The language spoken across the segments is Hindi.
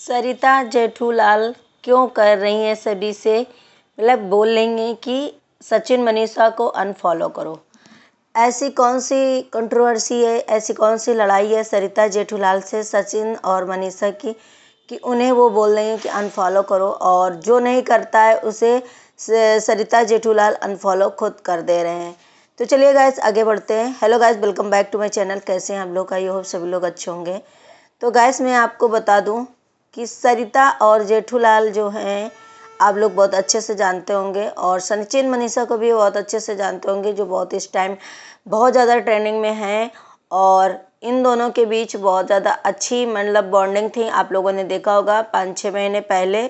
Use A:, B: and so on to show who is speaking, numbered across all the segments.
A: सरिता जेठूलाल क्यों कर रही हैं सभी से, मतलब बोल रही हैं कि सचिन मनीषा को अनफॉलो करो। ऐसी कौन सी कंट्रोवर्सी है, ऐसी कौन सी लड़ाई है सरिता जेठूलाल से सचिन और मनीषा की कि उन्हें वो बोल रही हैं कि अनफॉलो करो, और जो नहीं करता है उसे सरिता जेठूलाल अनफॉलो खुद कर दे रहे हैं। तो चलिए गाइस आगे बढ़ते हैं। Hello guys, welcome back to my channel. कैसे हैं हम लोग? आई होप सभी लोग अच्छे होंगे। तो गाइस मैं आपको बता दूं कि सरिता और जेठूलाल जो हैं आप लोग बहुत अच्छे से जानते होंगे, और सचिन मनीषा को भी बहुत अच्छे से जानते होंगे, जो बहुत इस टाइम बहुत ज़्यादा ट्रेंडिंग में हैं। और इन दोनों के बीच बहुत ज़्यादा अच्छी मतलब बॉन्डिंग थी। आप लोगों ने देखा होगा 5-6 महीने पहले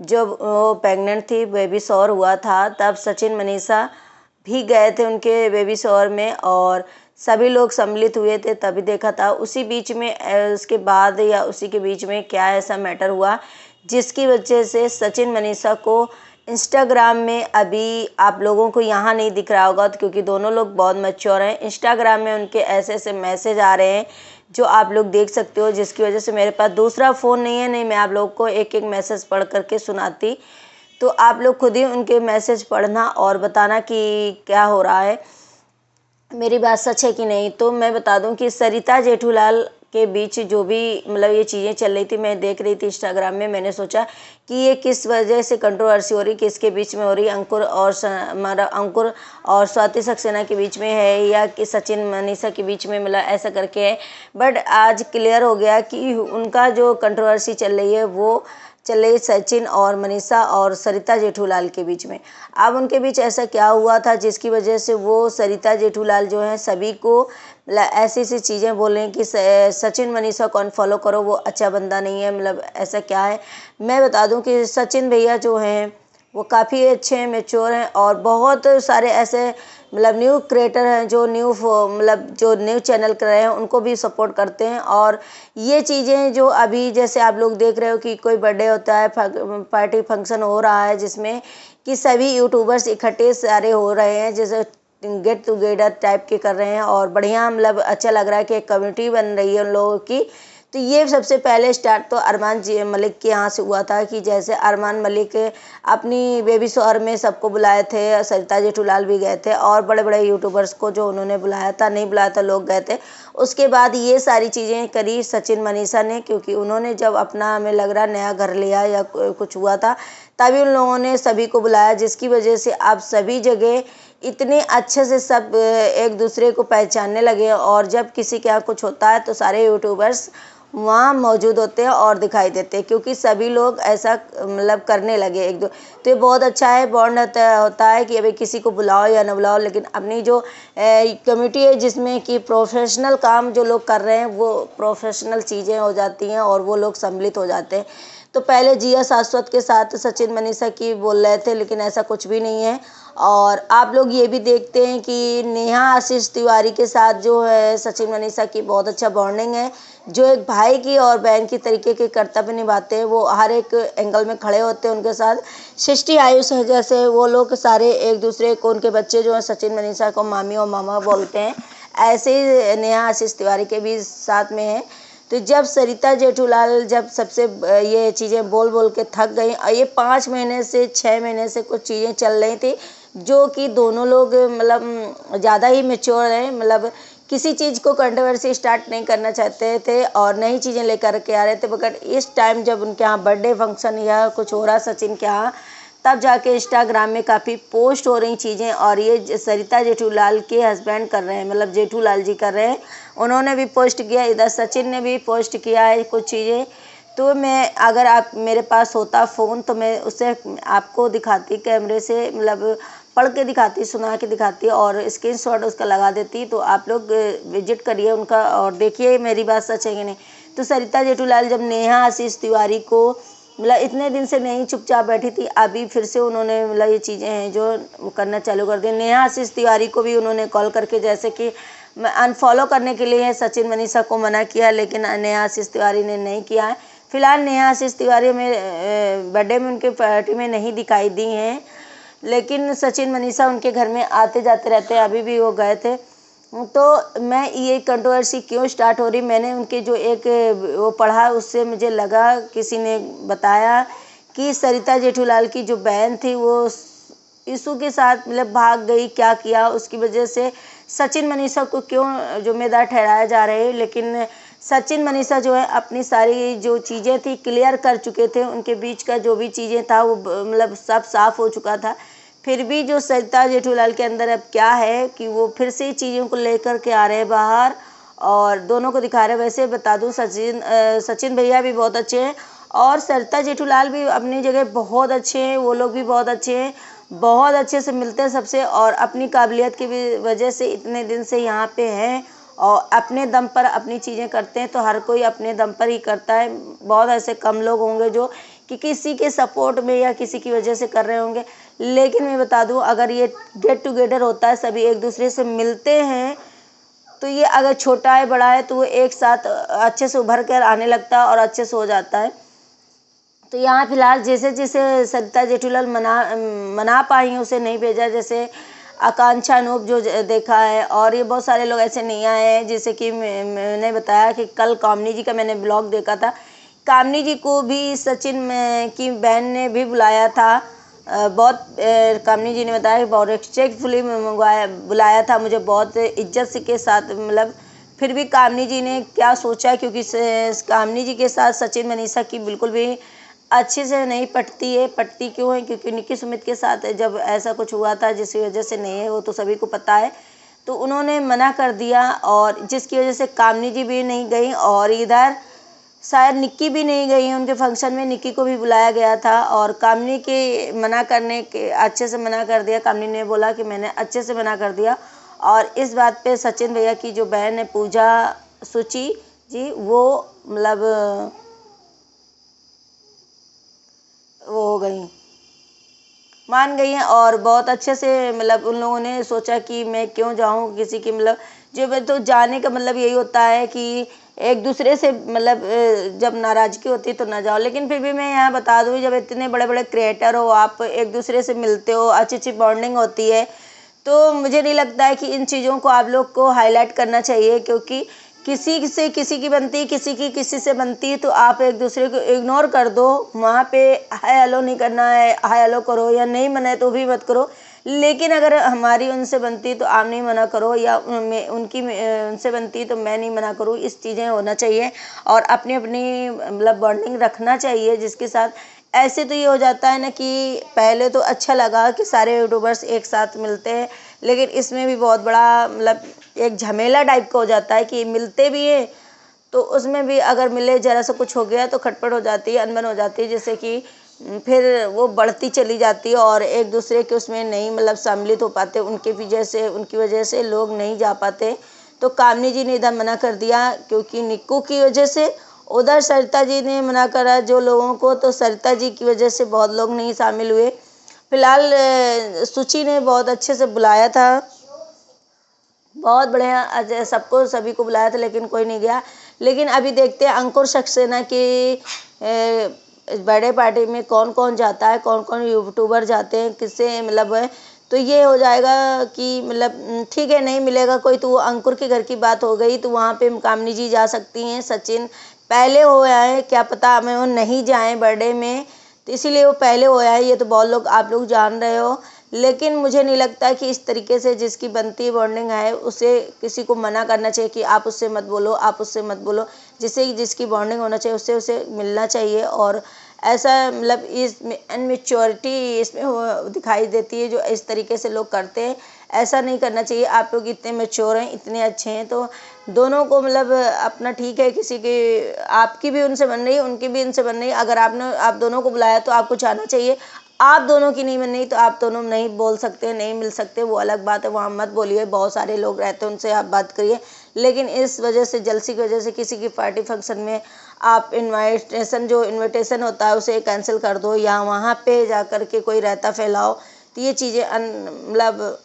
A: जब वो प्रेग्नेंट थी, बेबी शॉवर हुआ था, तब सचिन मनीषा भी गए थे उनके बेबी शॉवर में और सभी लोग सम्मिलित हुए थे, तभी देखा था। उसी बीच में उसके बाद या उसी के बीच में क्या ऐसा मैटर हुआ जिसकी वजह से सचिन मनीषा को इंस्टाग्राम में, अभी आप लोगों को यहाँ नहीं दिख रहा होगा क्योंकि दोनों लोग बहुत मैच्योर हैं, इंस्टाग्राम में उनके ऐसे ऐसे मैसेज आ रहे हैं जो आप लोग देख सकते हो, जिसकी वजह से मेरे पास दूसरा फ़ोन नहीं है, नहीं मैं आप लोग को एक एक मैसेज पढ़ करके सुनाती। तो आप लोग खुद ही उनके मैसेज पढ़ना और बताना कि क्या हो रहा है, मेरी बात सच है कि नहीं। तो मैं बता दूं कि सरिता जेठूलाल के बीच जो भी मतलब ये चीज़ें चल रही थी, मैं देख रही थी इंस्टाग्राम में, मैंने सोचा कि ये किस वजह से कंट्रोवर्सी हो रही, किसके बीच में हो रही, अंकुर और स्वाति सक्सेना के बीच में है या कि सचिन मनीषा के बीच में, मतलब ऐसा करके है। बट आज क्लियर हो गया कि उनका जो कंट्रोवर्सी चल रही है वो चले सचिन और मनीषा और सरिता जेठूलाल के बीच में। अब उनके बीच ऐसा क्या हुआ था जिसकी वजह से वो सरिता जेठूलाल जो हैं सभी को ऐसी ऐसी चीज़ें बोल रहे हैं कि सचिन मनीषा को अनफॉलो करो, वो अच्छा बंदा नहीं है। मतलब ऐसा क्या है, मैं बता दूं कि सचिन भैया जो हैं वो काफ़ी अच्छे हैं, मेच्योर हैं, और बहुत सारे ऐसे मतलब न्यू क्रिएटर हैं जो न्यू चैनल कर रहे हैं उनको भी सपोर्ट करते हैं। और ये चीज़ें जो अभी जैसे आप लोग देख रहे हो कि कोई बर्थडे होता है, पार्टी फंक्शन हो रहा है जिसमें कि सभी यूट्यूबर्स इकट्ठे सारे हो रहे हैं, जैसे गेट टुगेदर टाइप के कर रहे हैं, और बढ़िया मतलब अच्छा लग रहा है कि एक कम्युनिटी बन रही है उन लोगों की। तो ये सबसे पहले स्टार्ट तो अरमान जी मलिक के यहाँ से हुआ था कि जैसे अरमान मलिक अपनी बेबी शॉवर में सबको बुलाए थे, सरिता जेठूलाल भी गए थे, और बड़े बड़े यूट्यूबर्स को जो उन्होंने बुलाया था, नहीं बुलाया था, लोग गए थे। उसके बाद ये सारी चीज़ें करी सचिन मनीषा ने, क्योंकि उन्होंने जब अपना हमें लग रहा नया घर लिया या कुछ हुआ था, तभी उन लोगों ने सभी को बुलाया, जिसकी वजह से आप सभी जगह इतने अच्छे से सब एक दूसरे को पहचानने लगे। और जब किसी के यहाँ कुछ होता है तो सारे यूट्यूबर्स वहाँ मौजूद होते हैं और दिखाई देते हैं, क्योंकि सभी लोग ऐसा मतलब करने लगे एक दो। तो ये बहुत अच्छा है, बॉन्ड होता है कि अभी किसी को बुलाओ या ना बुलाओ, लेकिन अपनी जो कम्युनिटी है जिसमें कि प्रोफेशनल काम जो लोग कर रहे हैं वो प्रोफेशनल चीज़ें हो जाती हैं और वो लोग सम्मिलित हो जाते हैं। तो पहले जिया शाश्वत के साथ सचिन मनीषा की बोल रहे थे, लेकिन ऐसा कुछ भी नहीं है। और आप लोग ये भी देखते हैं कि नेहा आशीष तिवारी के साथ जो है सचिन मनीषा की बहुत अच्छा बॉन्डिंग है, जो एक भाई की और बहन की तरीके के कर्तव्य निभाते हैं, वो हर एक एंगल में खड़े होते हैं उनके साथ। सृष्टि आयुष है जैसे, वो लोग सारे एक दूसरे को, उनके बच्चे जो हैं सचिन मनीषा को मामी और मामा बोलते हैं, ऐसे ही नेहा आशीष तिवारी के भी साथ में है। तो जब सरिता जेठूलाल जब सबसे ये चीज़ें बोल बोल के थक गई, और ये 5 महीने से 6 महीने से कुछ चीज़ें चल रही थी जो कि दोनों लोग मतलब ज़्यादा ही मेच्योर हैं, मतलब किसी चीज़ को कंट्रोवर्सी स्टार्ट नहीं करना चाहते थे और नई चीज़ें लेकर के आ रहे थे। मगर इस टाइम जब उनके यहाँ बर्थडे फंक्शन या कुछ हो रहा सचिन के यहाँ, तब जाके इंस्टाग्राम में काफ़ी पोस्ट हो रही चीज़ें, और ये सरिता जेठूलाल के हस्बैंड कर रहे हैं, मतलब जेठूलाल जी कर रहे हैं, उन्होंने भी पोस्ट किया, इधर सचिन ने भी पोस्ट किया है कुछ चीज़ें। तो मैं, अगर आप मेरे पास होता फ़ोन तो मैं उसे आपको दिखाती, कैमरे से मतलब पढ़ के दिखाती, सुना के दिखाती, और स्क्रीनशॉट उसका लगा देती। तो आप लोग विजिट करिए उनका और देखिए मेरी बात सच है कि नहीं। तो सरिता जेठूलाल जब नेहा आशीष तिवारी को मतलब इतने दिन से नहीं चुपचाप बैठी थी, अभी फिर से उन्होंने मतलब ये चीज़ें हैं जो करना चालू कर दी। नेहा आशीष तिवारी को भी उन्होंने कॉल करके जैसे कि अनफॉलो करने के लिए सचिन मनीषा को मना किया, लेकिन नेहा आशीष तिवारी ने नहीं किया है। फिलहाल नेहा आशीष तिवारी में बर्थडे में उनके पार्टी में नहीं दिखाई दी हैं, लेकिन सचिन मनीषा उनके घर में आते जाते रहते हैं, अभी भी वो गए थे। तो मैं ये कंट्रोवर्सी क्यों स्टार्ट हो रही, मैंने उनके जो एक वो पढ़ा उससे मुझे लगा, किसी ने बताया कि सरिता जेठूलाल की जो बहन थी वो यीशु के साथ मतलब भाग गई, क्या किया, उसकी वजह से सचिन मनीषा को क्यों जिम्मेदार ठहराया जा रहा है। लेकिन सचिन मनीषा जो है अपनी सारी जो चीज़ें थी क्लियर कर चुके थे, उनके बीच का जो भी चीज़ें था वो मतलब सब साफ हो चुका था। फिर भी जो सरिता जेठूलाल के अंदर अब क्या है कि वो फिर से चीज़ों को लेकर के आ रहे हैं बाहर और दोनों को दिखा रहे हैं। वैसे बता दूं सचिन भैया भी बहुत अच्छे हैं और सरिता जेठूलाल भी अपनी जगह बहुत अच्छे हैं, वो लोग भी बहुत अच्छे हैं, बहुत अच्छे से मिलते हैं सबसे और अपनी काबिलियत की भी वजह से इतने दिन से यहाँ पे हैं और अपने दम पर अपनी चीज़ें करते हैं। तो हर कोई अपने दम पर ही करता है, बहुत ऐसे कम लोग होंगे जो कि किसी के सपोर्ट में या किसी की वजह से कर रहे होंगे। लेकिन मैं बता दूं अगर ये गेट टुगेदर होता है, सभी एक दूसरे से मिलते हैं, तो ये अगर छोटा है बड़ा है तो वो एक साथ अच्छे से उभर कर आने लगता है और अच्छे से हो जाता है। तो यहाँ फिलहाल जैसे जैसे सरिता जेठूलाल मना पाई उसे नहीं भेजा, जैसे आकांक्षा अनूप जो देखा है और ये बहुत सारे लोग ऐसे नहीं आए हैं। जैसे कि मैंने बताया कि कल कामनी जी का मैंने ब्लॉग देखा था, कामनी जी को भी सचिन की बहन ने भी बुलाया था। कामनी जी ने बताया कि बहुत रिस्पेक्टफुली बुलाया था, मुझे बहुत इज्जत से के साथ मतलब। फिर भी कामनी जी ने क्या सोचा, क्योंकि कामनी जी के साथ सचिन मनीषा की बिल्कुल भी अच्छे से नहीं पटती है। पटती क्यों है, क्योंकि निक्की सुमित के साथ जब ऐसा कुछ हुआ था जिसकी वजह से नहीं है, वो तो सभी को पता है, तो उन्होंने मना कर दिया और जिसकी वजह से कामनी जी भी नहीं गई और इधर शायद निक्की भी नहीं गई है उनके फंक्शन में। निक्की को भी बुलाया गया था और कामनी के मना करने के अच्छे से मना कर दिया। कामनी ने बोला कि मैंने अच्छे से मना कर दिया और इस बात पे सचिन भैया की जो बहन है पूजा सुची जी, वो मतलब वो हो गई, मान गई हैं और बहुत अच्छे से मतलब उन लोगों ने सोचा कि मैं क्यों जाऊं किसी की मतलब जो तो जाने का मतलब यही होता है कि एक दूसरे से मतलब जब नाराज़गी होती है तो ना जाओ। लेकिन फिर भी मैं यहाँ बता दूँ, जब इतने बड़े बड़े क्रिएटर हो, आप एक दूसरे से मिलते हो, अच्छी अच्छी बॉन्डिंग होती है, तो मुझे नहीं लगता है कि इन चीज़ों को आप लोग को हाईलाइट करना चाहिए। क्योंकि किसी से किसी की बनती है, किसी की किसी से बनती है, तो आप एक दूसरे को इग्नोर कर दो। वहाँ पे हाय हेलो नहीं करना है, हाय हेलो करो, या नहीं मना है तो भी मत करो। लेकिन अगर हमारी उनसे बनती है तो आप नहीं मना करो, या उनकी उनसे बनती है तो मैं नहीं मना करूँ। इस चीज़ें होना चाहिए और अपनी अपनी मतलब बॉन्डिंग रखना चाहिए जिसके साथ। ऐसे तो ये हो जाता है ना कि पहले तो अच्छा लगा कि सारे यूट्यूबर्स एक साथ मिलते हैं, लेकिन इसमें भी बहुत बड़ा मतलब एक झमेला टाइप का हो जाता है कि मिलते भी हैं तो उसमें भी अगर मिले ज़रा सा कुछ हो गया तो खटपट हो जाती है, अनबन हो जाती है, जैसे कि फिर वो बढ़ती चली जाती है और एक दूसरे के उसमें नहीं मतलब सम्मिलित हो पाते। उनकी वजह से लोग नहीं जा पाते। तो कामनी जी ने इधर मना कर दिया क्योंकि निक्कू की वजह से, उधर सरिता जी ने मना करा जो लोगों को, तो सरिता जी की वजह से बहुत लोग नहीं शामिल हुए। फिलहाल सुचि ने बहुत अच्छे से बुलाया था, बहुत बढ़िया सबको सभी को बुलाया था, लेकिन कोई नहीं गया। लेकिन अभी देखते हैं अंकुर सक्सेना की बर्थडे पार्टी में कौन कौन जाता है, कौन कौन यूट्यूबर जाते हैं, किससे मतलब है। तो ये हो जाएगा कि मतलब ठीक है, नहीं मिलेगा कोई तो वो अंकुर के घर की बात हो गई, तो वहाँ पे कामनी जी जा सकती हैं। सचिन पहले हो आए, क्या पता हमें वो नहीं जाएं बर्थडे में, तो इसीलिए वो पहले हो आए, ये तो बहुत लोग आप लोग जान रहे हो। लेकिन मुझे नहीं लगता कि इस तरीके से जिसकी बनती बॉन्डिंग है उसे किसी को मना करना चाहिए कि आप उससे मत बोलो, आप उससे मत बोलो। जिससे जिसकी बॉन्डिंग होना चाहिए उससे उसे मिलना चाहिए। और ऐसा मतलब इसमें अनमेच्योरिटी इसमें दिखाई देती है जो इस तरीके से लोग करते हैं। ऐसा नहीं करना चाहिए। आप लोग इतने मैच्योर हैं, इतने अच्छे हैं, तो दोनों को मतलब अपना ठीक है, किसी की आपकी भी उनसे बन रही है, उनकी भी उनसे बन रही है। अगर आप दोनों को बुलाया तो आपको जाना चाहिए। आप दोनों की नहीं बन रही तो आप दोनों नहीं बोल सकते, नहीं मिल सकते, वो अलग बात है, वहाँ मत बोलिए। बहुत सारे लोग रहते हैं उनसे आप बात करिए। लेकिन इस वजह से जलसी की वजह से किसी की पार्टी फंक्शन में आप इनविटेशन होता है उसे कैंसिल कर दो, या वहाँ पे जा कर के कोई रहता फैलाओ, तो ये चीज़ें मतलब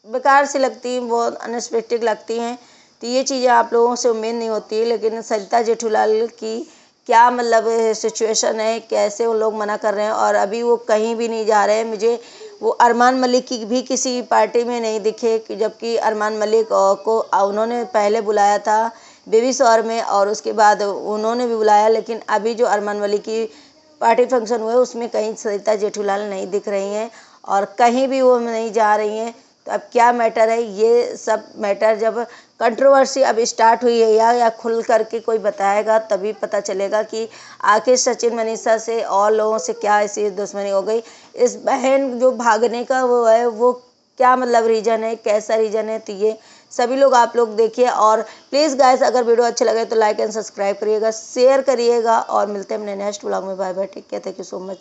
A: बेकार सी लगती हैं, बहुत अनएक्सपेक्टेड लगती हैं। तो ये चीज़ें आप लोगों से उम्मीद नहीं होती है। लेकिन सरिता जेठूलाल की क्या मतलब सिचुएशन है, कैसे वो लोग मना कर रहे हैं और अभी वो कहीं भी नहीं जा रहे हैं। मुझे वो अरमान मलिक की भी किसी पार्टी में नहीं दिखे, जबकि अरमान मलिक को उन्होंने पहले बुलाया था बेबी शॉवर में और उसके बाद उन्होंने भी बुलाया, लेकिन अभी जो अरमान मलिक की पार्टी फंक्शन हुए उसमें कहीं सरिता जेठूलाल नहीं दिख रही हैं और कहीं भी वो नहीं जा रही हैं। तो अब क्या मैटर है, ये सब मैटर जब कंट्रोवर्सी अब स्टार्ट हुई है या खुल करके कोई बताएगा तभी पता चलेगा कि आखिर सचिन मनीषा से और लोगों से क्या ऐसी दुश्मनी हो गई। इस बहन जो भागने का वो है, वो क्या मतलब रीज़न है, कैसा रीज़न है, तो ये सभी लोग आप लोग देखिए। और प्लीज़ गाइस, अगर वीडियो अच्छे लगे तो लाइक एंड सब्सक्राइब करिएगा, शेयर करिएगा और मिलते हैं अपने नेक्स्ट व्लॉग में। Bye bye, take care, thank you so much.